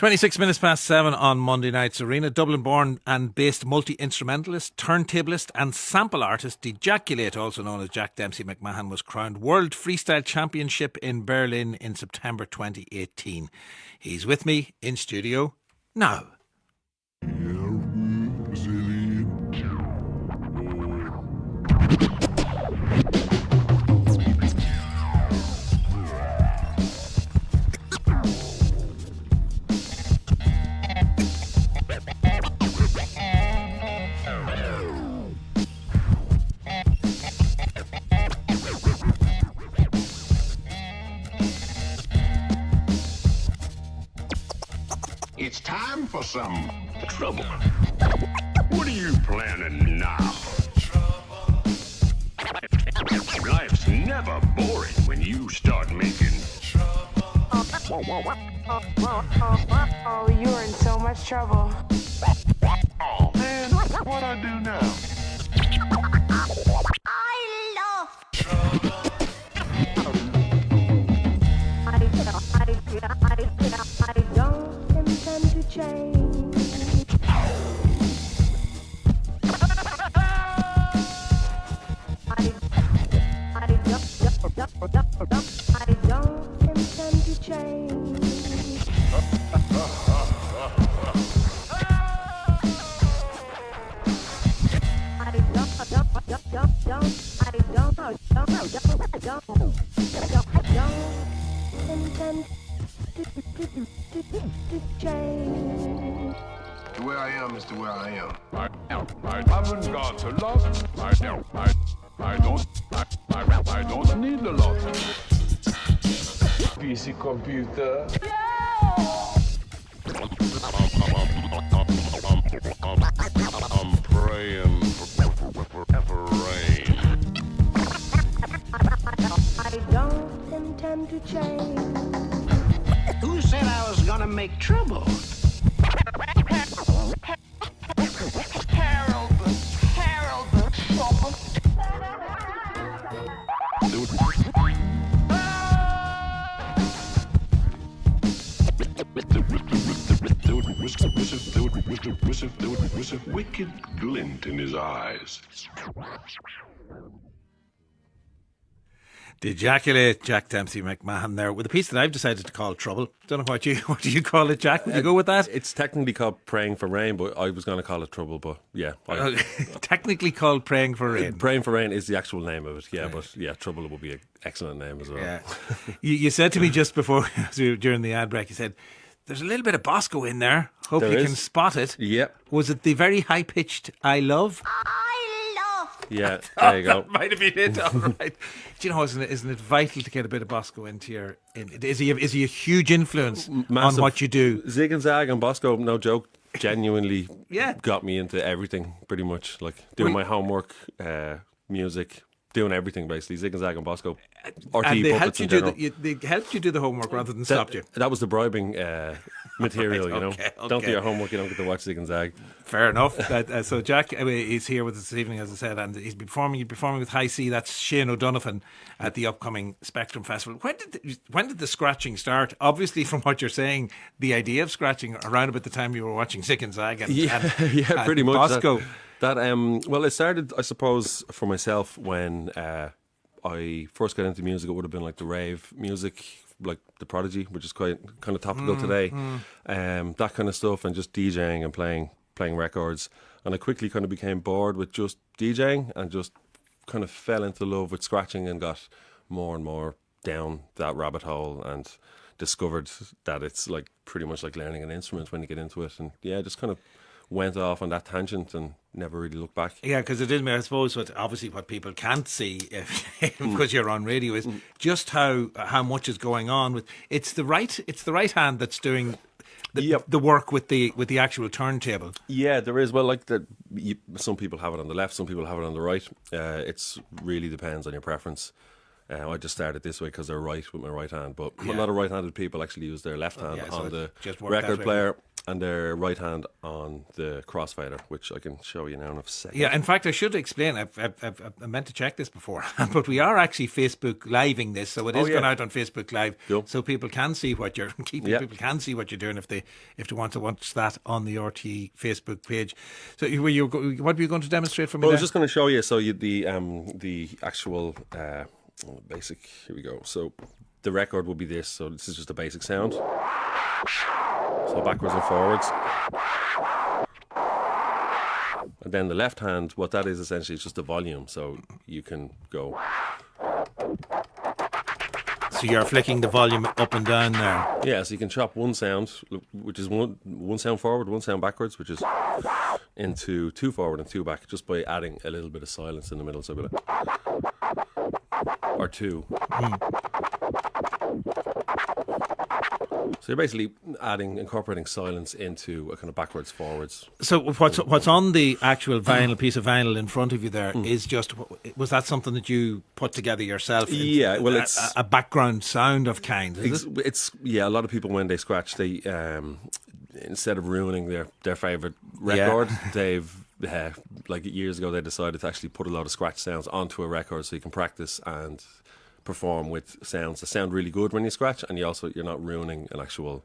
26 minutes past 7 on Monday night's Arena. Dublin-born and based multi-instrumentalist, turntablist and sample artist Djackulate, also known as Jack Dempsey McMahon, was crowned World Freestyle Championship in Berlin in September 2018. He's with me in studio now. It's time for some trouble. What are you planning now? Life's never boring when you start making trouble. Oh, you're in so much trouble. Oh man, what I do now? I love Trouble. I don't intend to change. I don't intend to change. The way I am is the way I am. I haven't got a lot. I don't need a lot. PC computer. I'm praying for rain. I don't intend to change. Who said I was gonna make trouble? With a wicked glint in his eyes. Djackulate, Jack Dempsey McMahon there with a piece that I've decided to call Trouble. Don't know what do you call it, Jack? Would you go with that? It's technically called Praying for Rain, but I was going to call it Trouble, but yeah. Technically called Praying for Rain. Praying for Rain is the actual name of it, yeah, but yeah, Trouble would be an excellent name as well. Yeah. You said to me just before, during the ad break, you said, there's a little bit of Bosco in there. Hope There you is. can spot it. Yep. Was it the very high-pitched I love? I love. Yeah, there you go. That might have been it, all right. Do you know, isn't it vital to get a bit of Bosco into your... Is he a huge influence Massive. on what you do? Zig and Zag and Bosco, no joke, genuinely Yeah. got me into everything, pretty much. Like doing my homework, music, doing everything basically. Zig and Zag and Bosco. RTE And they puppets helped you in do general. they helped you do the homework rather than stopped you. That was the bribing material, Right, you know. okay. Don't do your homework, you don't get to watch Zig and Zag. Fair enough. So Jack is here with us this evening, as I said, and he's performing with High C. That's Shane O'Donovan at the upcoming Spectrum Festival. When did the scratching start? Obviously, from what you're saying, the idea of scratching around about the time you were watching Zig and Zag and Yeah, pretty much. Bosco. Well, it started, I suppose, for myself when I first got into music. It would have been like the rave music, like The Prodigy, which is quite kind of topical today. That kind of stuff, and just DJing and playing records. And I quickly kind of became bored with just DJing and just kind of fell into love with scratching and got more and more down that rabbit hole and discovered that it's like pretty much like learning an instrument when you get into it. And yeah, just kind of went off on that tangent and never really looked back. Yeah, because it is, I suppose, what people can't see because you're on radio is just how much is going on with. It's the right hand that's doing the work with the actual turntable. Yeah, there is. Well, like some people have it on the left, some people have it on the right. It's really depends on your preference. I just started this way because they're right with my right hand, but a lot of right-handed people actually use their left hand on the just work record that way. player. and their right hand on the crossfader, which I can show you now in a second. Yeah, in fact, I should explain. I meant to check this before, but we are actually Facebook living this, so it is going out on Facebook Live, so people can see what you're keeping. People can see what you're doing if they want to watch that on the RTE Facebook page. So, what were you going to demonstrate for me? Well, I was just going to show you. So, the actual basic. Here we go. So, the record will be this. So, this is just a basic sound. So backwards and forwards. And then the left hand, what that is essentially is just the volume. So you can go. So you're flicking the volume up and down there. Yeah, so you can chop one sound, which is one sound forward, one sound backwards, which is into 2 forward and 2 back, just by adding a little bit of silence in the middle. So a bit or 2. So you're basically incorporating silence into a kind of backwards, forwards. So what's on the actual vinyl piece of vinyl in front of you there is just, was that something that you put together yourself? Yeah, well, it's a background sound of kind. It's a lot of people when they scratch, they instead of ruining their favorite record, they've like years ago they decided to actually put a lot of scratch sounds onto a record so you can practice and perform with sounds that sound really good when you scratch, and you're not ruining an actual,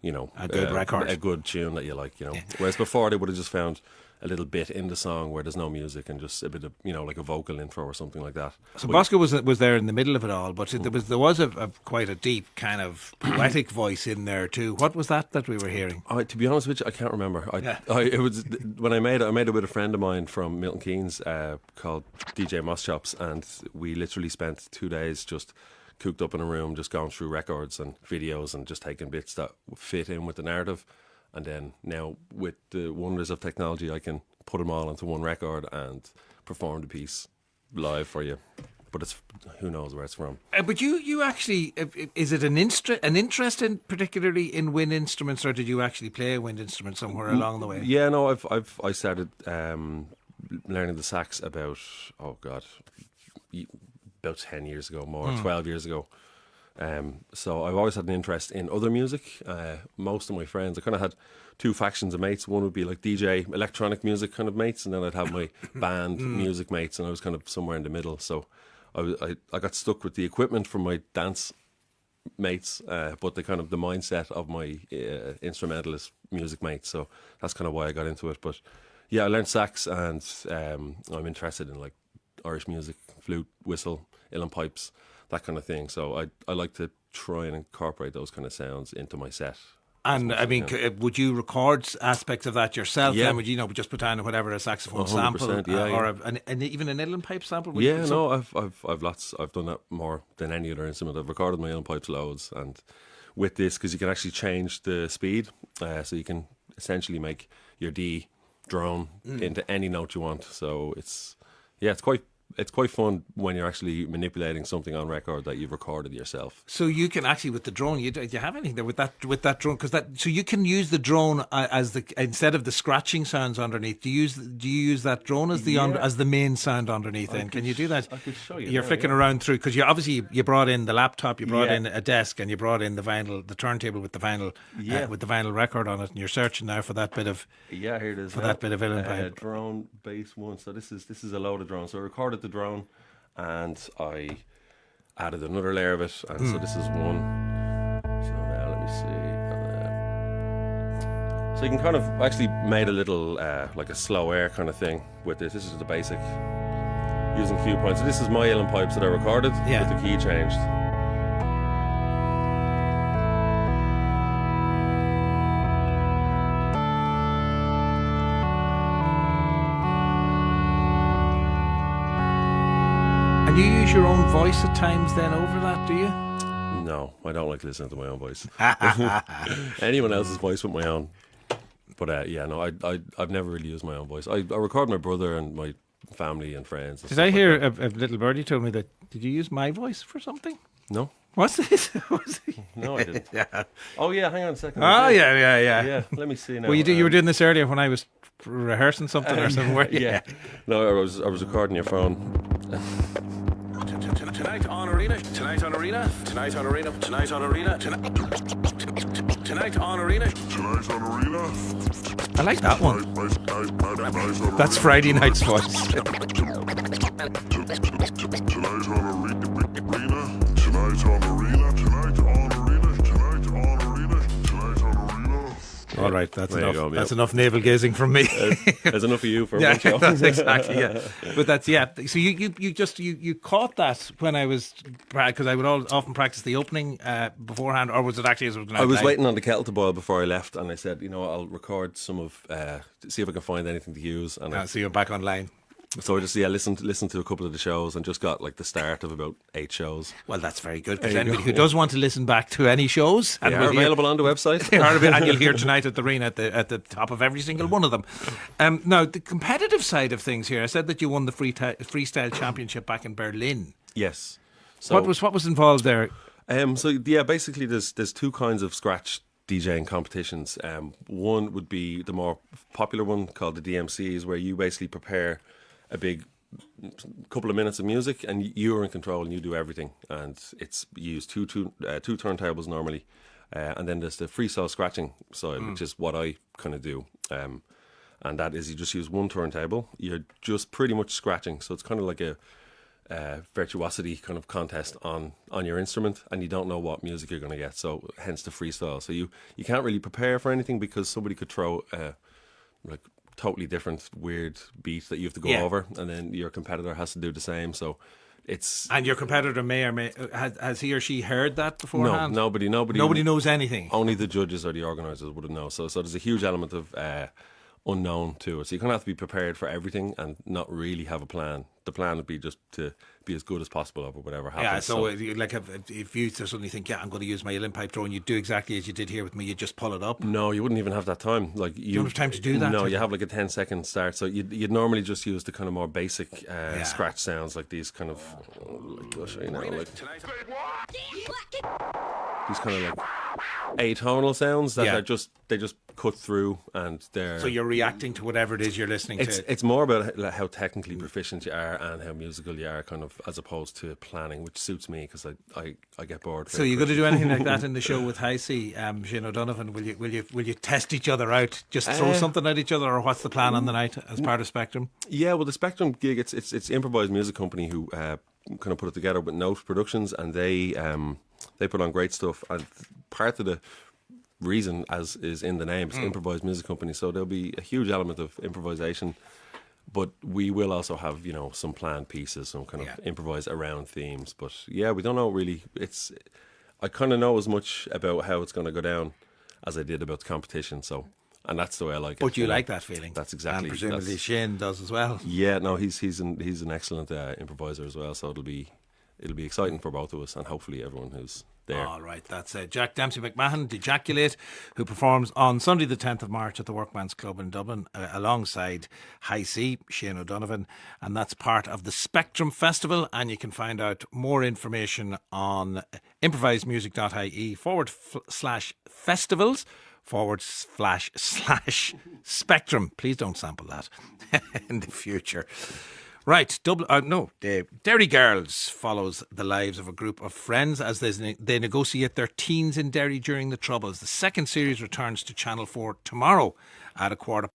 a good record, a good tune that you like, Whereas before they would have just found a little bit in the song where there's no music and just a bit of, like a vocal intro or something like that. So Bosco was there in the middle of it all, but there was a quite a deep kind of poetic voice in there too. What was that we were hearing? To be honest with you, I can't remember. It was when I made it with a friend of mine from Milton Keynes called DJ Mosschops, and we literally spent 2 days just cooped up in a room, just going through records and videos and just taking bits that fit in with the narrative. And then now with the wonders of technology, I can put them all onto one record and perform the piece live for you. But it's who knows where it's from. But you actually, is it an interest in particularly in wind instruments, or did you actually play a wind instrument somewhere along the way? Yeah, no, I started learning the sax about 10 years ago, 12 years ago. So I've always had an interest in other music. Most of my friends, I kind of had 2 factions of mates. One would be like DJ electronic music kind of mates, and then I'd have my band music mates, and I was kind of somewhere in the middle. So I got stuck with the equipment from my dance mates, but the mindset of my instrumentalist music mates. So that's kind of why I got into it. But yeah, I learned sax, and I'm interested in like Irish music, flute, whistle, uilleann pipes, that kind of thing. So I like to try and incorporate those kind of sounds into my set. And I mean, would you record aspects of that yourself? Yeah. Then would you just put down whatever a saxophone sample, or even an uilleann pipe sample? I've lots. I've done that more than any other instrument. I've recorded my uilleann pipes loads, and with this, because you can actually change the speed, so you can essentially make your D drone into any note you want. So it's quite fun when you're actually manipulating something on record that you've recorded yourself. So you can actually, with the drone, do you have anything there with that drone? So you can use the drone as instead of the scratching sounds underneath. Do you use that drone as the main sound underneath? And can you do that? I could show you. You're flicking around through, because you brought in the laptop, you brought in a desk, and you brought in the vinyl, the turntable with the vinyl, with the vinyl record on it, and you're searching now for that bit of here it is for that bit of uilleann pipe. Drone bass 1. So this is a load of drones. So I recorded the drone, and I added another layer of it, and so this is one. So now let me see. So you can kind of actually made a little like a slow air kind of thing with this. This is the basic using cue points. So this is my uilleann pipes that I recorded with the key changed. And you use your own voice at times then over that, do you? No, I don't like listening to my own voice. Anyone else's voice with my own. But I've never really used my own voice. I record my brother and my family and friends. And did I hear a little birdie told me that? Did you use my voice for something? No. What's this? No, I didn't. Oh yeah, hang on a second. Oh yeah. Yeah, let me see now. Well, you were doing this earlier when I was rehearsing something or somewhere. Yeah. No, I was recording your phone. Tonight on Arena, tonight on Arena, tonight on Arena, tonight on Arena, Tonight on Arena. Tonight on Arena. I like that one. That's Friday night's voice. Tonight on Arena. Tonight on Arena. Tonight on Arena. Tonight on Arena. Tonight on Arena. All right, that's There you enough. go, That's yeah. enough navel gazing from me. There's enough of you for Yeah, one show. that's exactly, yeah. But that's, yeah. So you caught that when I was, because I would often practice the opening beforehand, or was it actually as it was going I was live? waiting on the kettle to boil before I left, and I said, you know what, I'll record some of, see if I can find anything to use. And So you're back online. so I just listened to a couple of the shows and just got like the start of about 8 shows. Well, that's very good. Because There you anybody go. who does want to listen back to any shows, They are available on the website. and you'll hear tonight at the Arena at the top of every single one of them. Now, the competitive side of things here, I said that you won the freestyle championship back in Berlin. Yes. So What was involved there? Basically there's two kinds of Skratch DJing competitions. One would be the more popular one called the DMCs, where you basically prepare a big couple of minutes of music and you are in control and you do everything. And you use two turntables normally. And then there's the freestyle scratching side, which is what I kind of do. And that is you just use one turntable. You're just pretty much scratching. So it's kind of like a virtuosity kind of contest on your instrument, and you don't know what music you're going to get, so hence the freestyle. So you can't really prepare for anything, because somebody could throw like totally different weird beat that you have to go over, and then your competitor has to do the same. So it's And your competitor may or may has he or she heard that beforehand? nobody knows anything. Only the judges or the organisers would have known. So there's a huge element of unknown to it. So you kind of have to be prepared for everything and not really have a plan. The plan would be just to be as good as possible over whatever happens. Yeah, so like if you suddenly think, I'm going to use my Uilleann pipe drone, you do exactly as you did here with me. You just pull it up. No, you wouldn't even have that time. Like you don't have time to do that? No, you have like a 10-second start. So you'd normally just use the kind of more basic scratch sounds, like these kind of I'll show you now, like these kind of like atonal sounds that are they just cut through, and they're So you're reacting to whatever it is you're listening to. it's more about how technically proficient you are and how musical you are, kind of, as opposed to planning, which suits me because I get bored. So you're going to do anything like that in the show with Heisey, Shane O'Donovan? Will you test each other out? Just throw something at each other, or what's the plan on the night as part of Spectrum? Yeah, well, the Spectrum gig, it's improvised music company who kind of put it together with Note Productions, and they put on great stuff. And part of the reason, as is in the name, it's improvised music company, so there'll be a huge element of improvisation. But we will also have, some planned pieces, some kind of improvise around themes. But yeah, we don't know really. I kind of know as much about how it's going to go down as I did about the competition. So, and that's the way I like it. But you like that feeling? That's exactly. And presumably Shane does as well. Yeah, no, he's an excellent improviser as well. So it'll be exciting for both of us, and hopefully everyone who's there. All right, that's Jack Dempsey McMahon, Djackulate, who performs on Sunday the 10th of March at the Workman's Club in Dublin alongside Heisey, Shane O'Donovan, and that's part of the Spectrum Festival. And you can find out more information on improvisedmusic.ie/festivals//spectrum. Please don't sample that in the future. Right, Derry Girls follows the lives of a group of friends as they negotiate their teens in Derry during the Troubles. The second series returns to Channel 4 tomorrow at 4:15